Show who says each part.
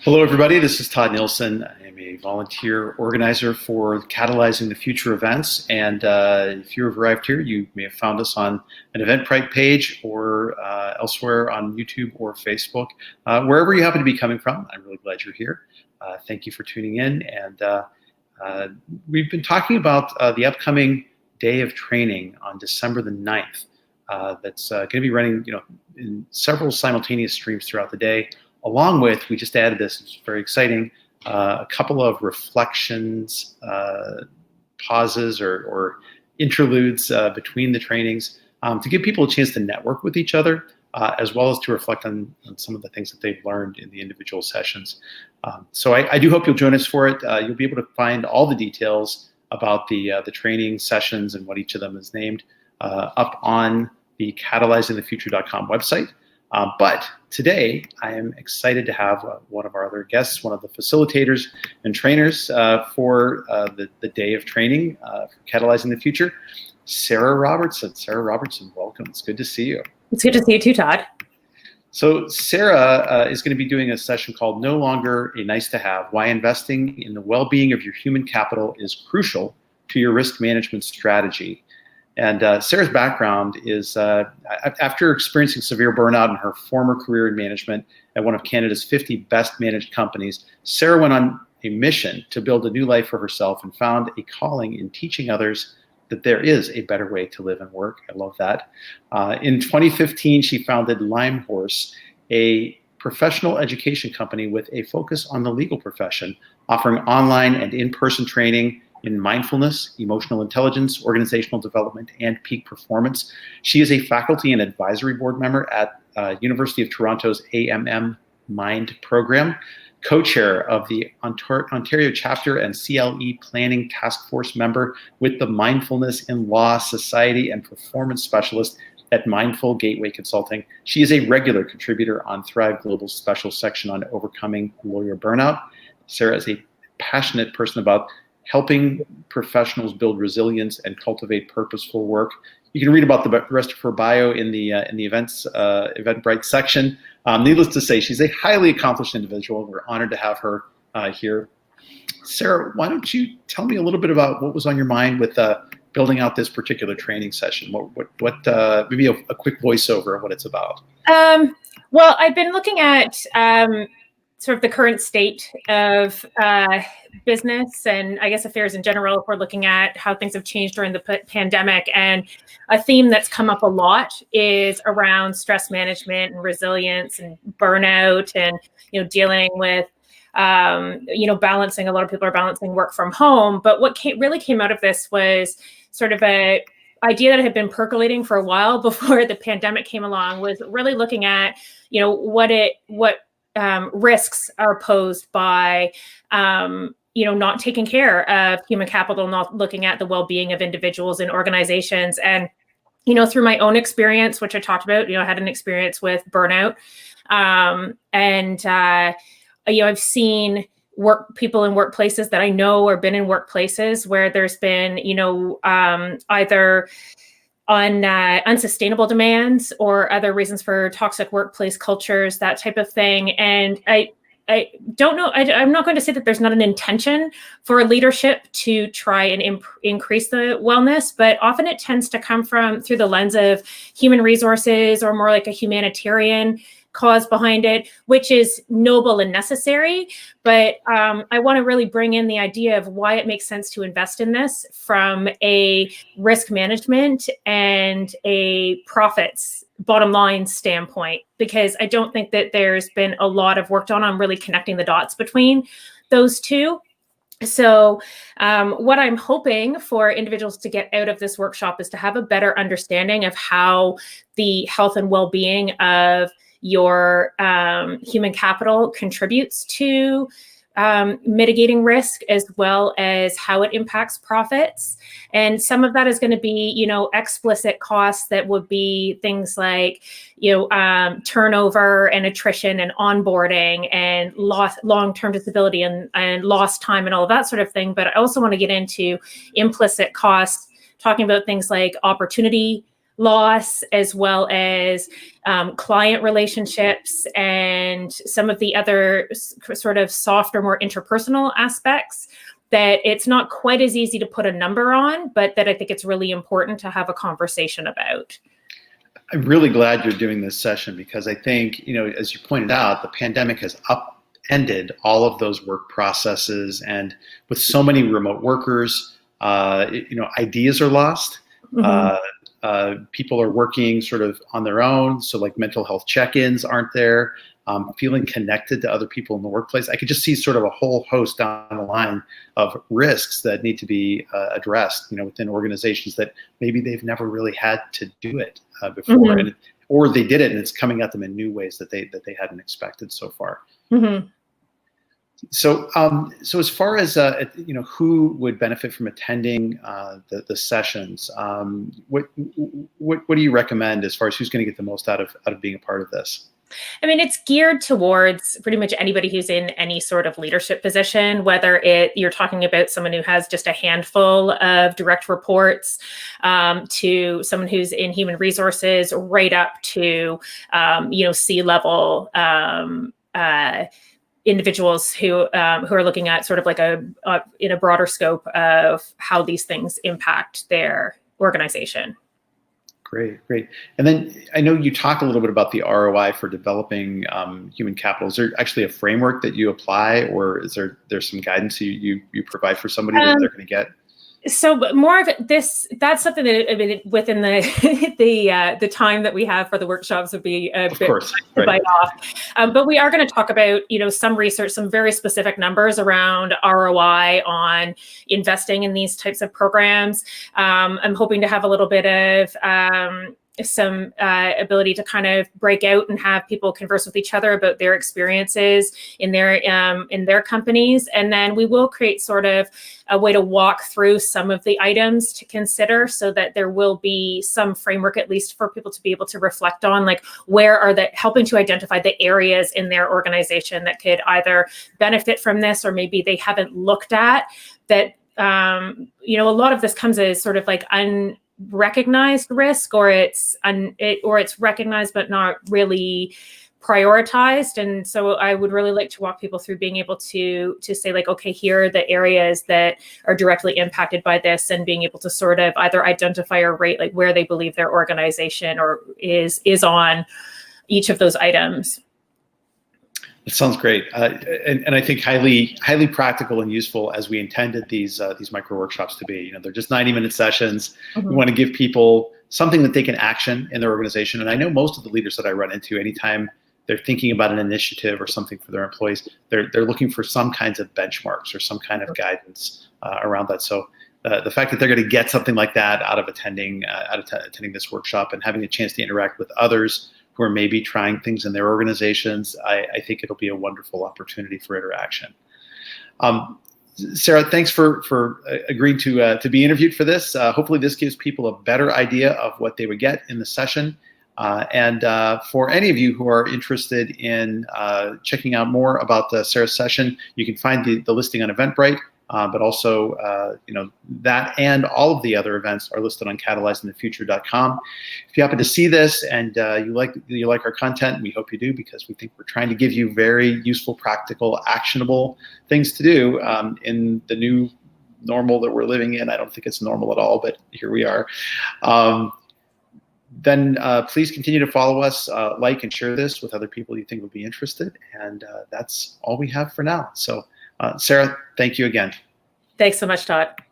Speaker 1: Hello, everybody. This is Todd Nielsen. I am a volunteer organizer for Catalyzing the Future events. And if you've arrived here, you may have found us on an Eventbrite page or elsewhere on YouTube or Facebook. Wherever you happen to be coming from, I'm really glad you're here. Thank you for tuning in. And we've been talking about the upcoming day of training on December the 9th. That's going to be running, in several simultaneous streams throughout the day. Along with, we just added this, it's very exciting, a couple of reflections, pauses or interludes between the trainings to give people a chance to network with each other, as well as to reflect on some of the things that they've learned in the individual sessions. So I do hope you'll join us for it. You'll be able to find all the details about the training sessions and what each of them is named up on the catalyzingthefuture.com website. But today, I am excited to have one of our other guests, one of the facilitators and trainers for the day of training for Catalyzing the Future, Sara Robertson. Sara Robertson, welcome. It's good to see you.
Speaker 2: It's good to see you too, Todd.
Speaker 1: So Sara is going to be doing a session called No Longer a Nice to Have, Why Investing in the Well-Being of Your Human Capital is Crucial to Your Risk Management Strategy. And Sara's background is, after experiencing severe burnout in her former career in management at one of Canada's 50 best managed companies, Sara went on a mission to build a new life for herself and found a calling in teaching others that there is a better way to live and work. I love that. In 2015, she founded Lime Horse, a professional education company with a focus on the legal profession, offering online and in-person training in mindfulness, emotional intelligence, organizational development, and peak performance. She is a faculty and advisory board member at University of Toronto's AMM Mind program, co-chair of the Ontario chapter and CLE planning task force member with the Mindfulness in Law Society and performance specialist at Mindful Gateway Consulting. She is a regular contributor on Thrive Global's special section on overcoming lawyer burnout. Sara is a passionate person about helping professionals build resilience and cultivate purposeful work. You can read about the rest of her bio in the Eventbrite section. Needless to say, she's a highly accomplished individual. We're honored to have her here. Sara, why don't you tell me a little bit about what was on your mind with building out this particular training session? What maybe a quick voiceover of what it's about.
Speaker 2: Well, I've been looking at sort of the current state of business and I guess affairs in general, if we're looking at how things have changed during the pandemic. And a theme that's come up a lot is around stress management and resilience and burnout and, dealing with, balancing. A lot of people are balancing work from home. But what really came out of this was sort of a idea that had been percolating for a while before the pandemic came along, was really looking at, what risks are posed by, not taking care of human capital, not looking at the well-being of individuals and organizations. And, through my own experience, which I talked about, I had an experience with burnout. I've seen people in workplaces that I know or been in workplaces where there's been, either on unsustainable demands or other reasons for toxic workplace cultures, that type of thing. And I don't know, I'm not going to say that there's not an intention for leadership to try and increase the wellness, but often it tends to come through the lens of human resources or more like a humanitarian cause behind it, which is noble and necessary. But I want to really bring in the idea of why it makes sense to invest in this from a risk management and a profits bottom line standpoint, because I don't think that there's been a lot of work done on really connecting the dots between those two. So what I'm hoping for individuals to get out of this workshop is to have a better understanding of how the health and well-being of your human capital contributes to mitigating risk, as well as how it impacts profits. And some of that is going to be, explicit costs that would be things like, turnover and attrition and onboarding and long-term disability and lost time and all of that sort of thing. But I also want to get into implicit costs, talking about things like opportunity loss, as well as client relationships and some of the other sort of softer, more interpersonal aspects that it's not quite as easy to put a number on, but that I think it's really important to have a conversation about.
Speaker 1: I'm really glad you're doing this session because I think, as you pointed out, the pandemic has upended all of those work processes, and with so many remote workers, ideas are lost. Mm-hmm. People are working sort of on their own, so like mental health check-ins aren't there. Feeling connected to other people in the workplace. I could just see sort of a whole host down the line of risks that need to be addressed, within organizations that maybe they've never really had to do it before, mm-hmm. or they did it and it's coming at them in new ways that they hadn't expected so far. Mm-hmm. So as far as who would benefit from attending the sessions, what do you recommend as far as who's going to get the most out of being a part of this?
Speaker 2: I mean, it's geared towards pretty much anybody who's in any sort of leadership position, whether you're talking about someone who has just a handful of direct reports, to someone who's in human resources, right up to, C-level individuals who are looking at sort of like in a broader scope of how these things impact their organization.
Speaker 1: Great. And then I know you talk a little bit about the ROI for developing human capital. Is there actually a framework that you apply, or is there's some guidance you provide for somebody that they're going to get?
Speaker 2: So more of this, that's something that within the time that we have for the workshops would be a bit to bite off. But we are going to talk about, some research, some very specific numbers around ROI on investing in these types of programs. I'm hoping to have a little bit of some ability to kind of break out and have people converse with each other about their experiences in their companies. And then we will create sort of a way to walk through some of the items to consider, so that there will be some framework, at least for people to be able to reflect on, like where are helping to identify the areas in their organization that could either benefit from this, or maybe they haven't looked at that. A lot of this comes as sort of like unrecognized risk, or it's recognized but not really prioritized. And so I would really like to walk people through being able to say, like, okay, here are the areas that are directly impacted by this, and being able to sort of either identify or rate like where they believe their organization is on each of those items.
Speaker 1: It sounds great, and I think highly practical and useful, as we intended these micro workshops to be. They're just 90-minute sessions. Mm-hmm. We want to give people something that they can action in their organization. And I know most of the leaders that I run into, anytime they're thinking about an initiative or something for their employees, they're looking for some kinds of benchmarks or some kind of guidance around that. So the fact that they're going to get something like that out of attending this workshop and having a chance to interact with others who are maybe trying things in their organizations, I think it'll be a wonderful opportunity for interaction. Sara, thanks for agreeing to be interviewed for this. Hopefully this gives people a better idea of what they would get in the session. And for any of you who are interested in checking out more about Sara's session, you can find the listing on Eventbrite. But also, that and all of the other events are listed on catalyzingthefuture.com. If you happen to see this and you like our content, we hope you do, because we think we're trying to give you very useful, practical, actionable things to do in the new normal that we're living in. I don't think it's normal at all, but here we are. Then please continue to follow us, like and share this with other people you think would be interested. And that's all we have for now. So Sara, thank you again.
Speaker 2: Thanks so much, Todd.